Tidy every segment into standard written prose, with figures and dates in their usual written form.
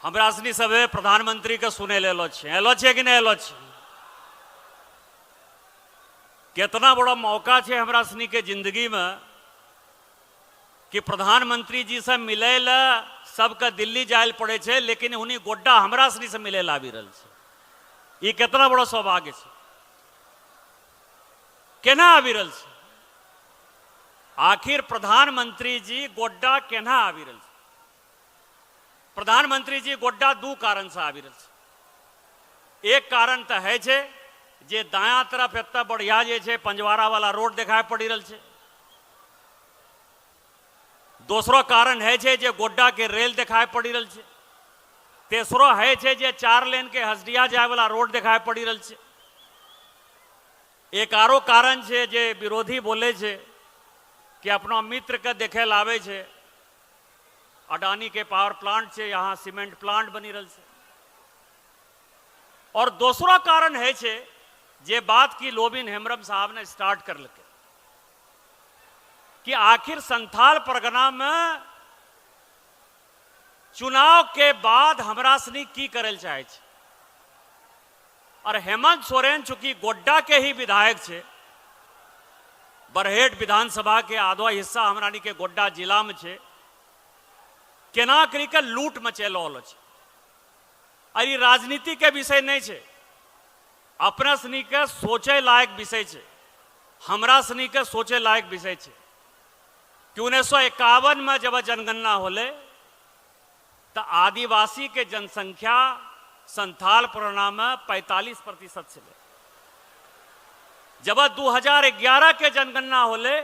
हमरा सनी सबे प्रधानमंत्री के सुने ले एलो छे कि नहीं एलो छे? कितना बड़ा मौका छे हमरा सनी के जिंदगी में कि प्रधानमंत्री जी से मिले ला सबके दिल्ली जाए पड़े छे, लेकिन उन्हीं गोड्डा हमरा सनी से मिले ला आवी रहल छे। ये कितना बड़ा सौभाग्य छे। केना आवी रहल छे? आखिर प्रधानमंत्री जी गोड्डा केना आवी रहल छे? प्रधानमंत्री जी गोड्डा दू कारण से आवी रहल छे। एक कारण तो है छे जे दाया तरफ एतना बढ़िया जे छे पंजवारा वाला रोड दिखाई पड़ी रहल छे। दूसरो कारण है छे जे गोड्डा के रेल दिखाई पड़ी रहल छे। तेसरो है छे जे 4 लेन के हसडिया जाए वाला रोड दिखाई पड़ी रहल छे। एक आरो कारण छे जे विरोधी बोले छे कि अपना मित्र के देखे लावे छे। अडानी के पावर प्लांट छे, यहाँ सीमेंट प्लांट बनी रहल छे। और दूसरा कारण है छे जे बात की लोबिन हेम्ब्रम साहब ने स्टार्ट कर लगे कि आखिर संथाल परगना में चुनाव के बाद हमरा सनी की करल चाहे छे। और हेमंत सोरेन चूंकि गोड्डा के ही विधायक छे, बरहेट विधानसभा के आधो हिस्सा हमरा के गोड्डा जिला में छे, केना करी के लूट मचेलो छे। और राजनीति के विषय नहीं छे, अपना सनी के सोचे लायक विषय छे। हमरा सनी के सोचे लायक विषय छे कि 1951 में जब जनगणना होले तो आदिवासी के जनसंख्या संथाल परगना में 45% छे। जब 2011 के जनगणना होले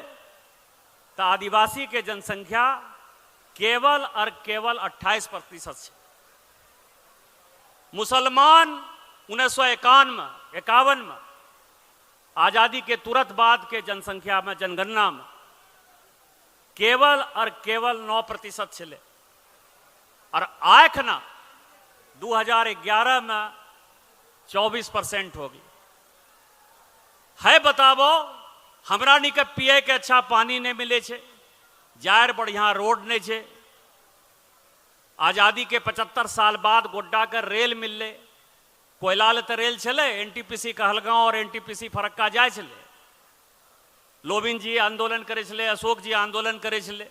तो आदिवासी के जनसंख्या केवल और केवल 28% छे। मुसलमान 1951 में आजादी के तुरंत बाद के जनसंख्या में जनगणना में केवल और केवल 9% छे। और आखना 2011 में 24% हो गई है। बताबो हमरा नी के पिए के अच्छा पानी नहीं मिले छे, जायर बढ़िया रोड नहीं छे। आजादी के 75 साल बाद गोड्डा का रेल मिलले। कोयला तो रेल चले, एनटीपीसी कहलगांव और एनटीपीसी फरक्का जाए चले। लोबिन जी आंदोलन करे छले, अशोक जी आंदोलन करे छले।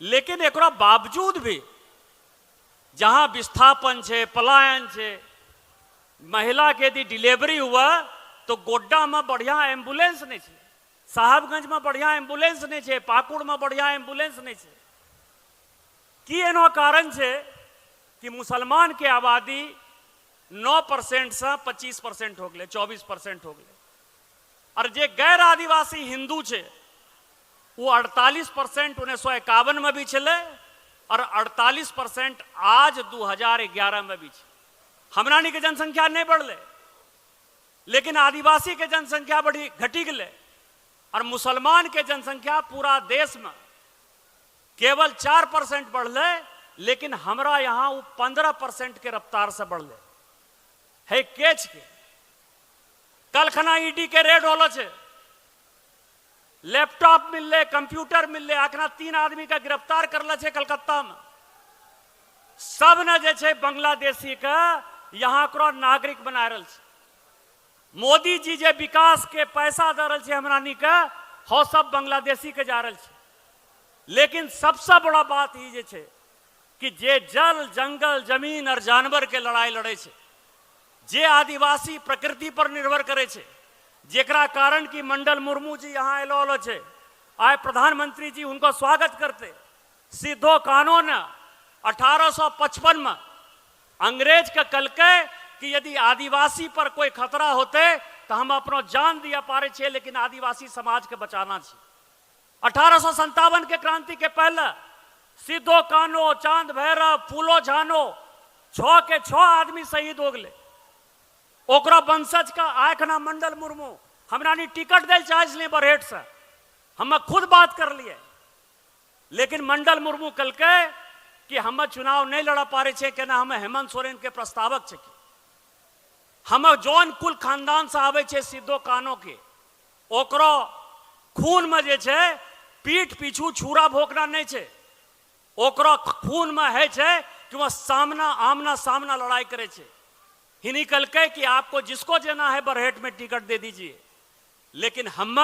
लेकिन एक बावजूद भी जहां विस्थापन छे, पलायन छे, महिला के यदि डिलीवरी हुआ तो गोड्डा में बढ़िया एम्बुलेंस नहीं छे, साहबगंज में बढ़िया एम्बुलेंस नहीं छे, पाकुड़ में बढ़िया एम्बुलेंस नहीं छे। की एनो कारण छे कि मुसलमान के आबादी 9% से 25% हो गए, 24% हो गए। और जे गैर आदिवासी हिंदू छे वो 48% 1951 में भी चले और 48% आज 2011 में भी छे। हमरानी के जनसंख्या नहीं बढ़ले, लेकिन आदिवासी के जनसंख्या बढ़ी घटी गए। और मुसलमान के जनसंख्या पूरा देश में केवल 4% बढ़ले, लेकिन हमरा यहाँ वो 15% के रफ्तार से बढ़ले है। केच के कल खना ईडी के रेड होलो छे, लैपटॉप मिलले, कंप्यूटर मिलले, आखना 3 आदमी का गिरफ्तार करला छे कलकत्ता में। सब ने जे छे बांग्लादेशी का यहाँ करो नागरिक बना रहल छे। मोदी जी जे विकास के पैसा दे रहल छे हमरानी का, हो सब बांग्लादेशी के जा रहल छे। लेकिन सबसे बड़ा बात ही जे छे कि जे जल, जंगल, जमीन और जानवर के लड़ाई लड़े छे, जे आदिवासी प्रकृति पर निर्भर करे छे, जेकरा कारण की मंडल मुर्मू जी यहाँ एलो छे, आए प्रधानमंत्री जी उनको स्वागत करते। सीधो कानून 1855 में अंग्रेज का कलके कि यदि आदिवासी पर कोई खतरा होते तो हम अपनो जान दिया पारे छे, लेकिन आदिवासी समाज के बचाना छे। 1857 के क्रांति के पहले सीधो कानो, चांद भैरव, फूलो झानो 6 के 6 आदमी शहीद हो गए। ओकरा वंशज का आखना मंडल मुर्मू हमरा टिकट दे चाहे बरहेट से, हम खुद बात कर लिए। लेकिन मंडल मुर्मू कल के कि हम चुनाव नहीं लड़ा पारे छे, केना हम हेमंत सोरेन के प्रस्तावक छे। हम जौन कुल खानदान से आवे छे सीधो कानो के, ओकरो खून में जे छे पीठ पीछू छुरा भोंकना नहीं छे। ओकरो खून में है छे कि वह आमना सामना लड़ाई करे छे। हिनी कल के कि आपको जिसको देना है बरहेट में टिकट दे दीजिए, लेकिन हम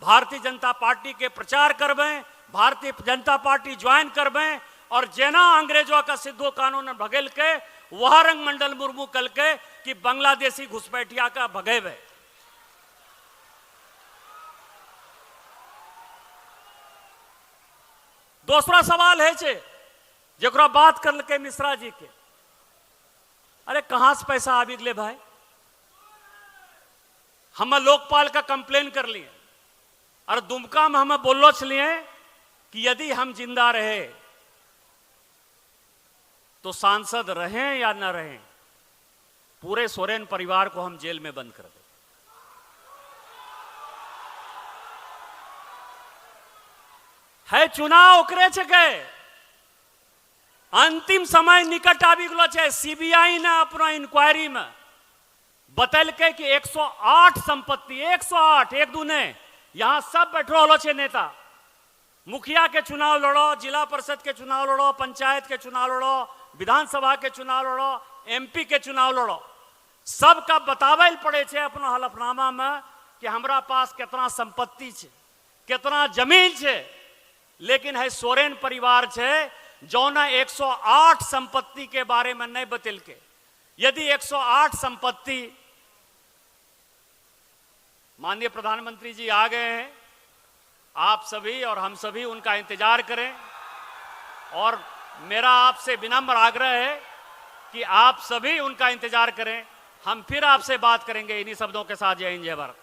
भारतीय जनता पार्टी के प्रचार करबे, भारतीय जनता पार्टी ज्वाइन करबे और जेना अंग्रेजों का सिद्धो कानून भगेल के वह रंग मंडल मुर्मू कल के कि बांग्लादेशी घुसपैठिया का भगेबे। दूसरा सवाल है छे जरा बात कर के मिश्रा जी के, अरे कहां से पैसा आबि गए भाई? हम लोकपाल का कंप्लेन कर लिए और दुमका में हम बोलो छलिए कि यदि हम जिंदा रहे तो सांसद रहें या न रहें, पूरे सोरेन परिवार को हम जेल में बंद कर दें। है चुनाव ओकरे छे, अंतिम समय निकट आबि गलो छे। सीबीआई ने अपना इंक्वायरी में बतल के कि 108 संपत्ति, 108 एक दू ने, यहां सब बैठो होलो छे नेता। मुखिया के चुनाव लड़ो, जिला परिषद के चुनाव लड़ो, पंचायत के चुनाव लड़ो, विधानसभा के चुनाव लड़ो, एमपी के चुनाव लड़ो, सबका बतावल पड़े छे अपना हलफनामा में कि हमरा पास कितना संपत्ति छे, कितना जमीन छे। लेकिन है सोरेन परिवार छे जो ना 108 संपत्ति के बारे में नहीं बतल के। यदि 108 संपत्ति, माननीय प्रधानमंत्री जी आ गए हैं, आप सभी और हम सभी उनका इंतजार करें और मेरा आपसे विनम्र आग्रह है कि आप सभी उनका इंतजार करें। हम फिर आपसे बात करेंगे इन्हीं शब्दों के साथ। जय हिंद, जय भारत।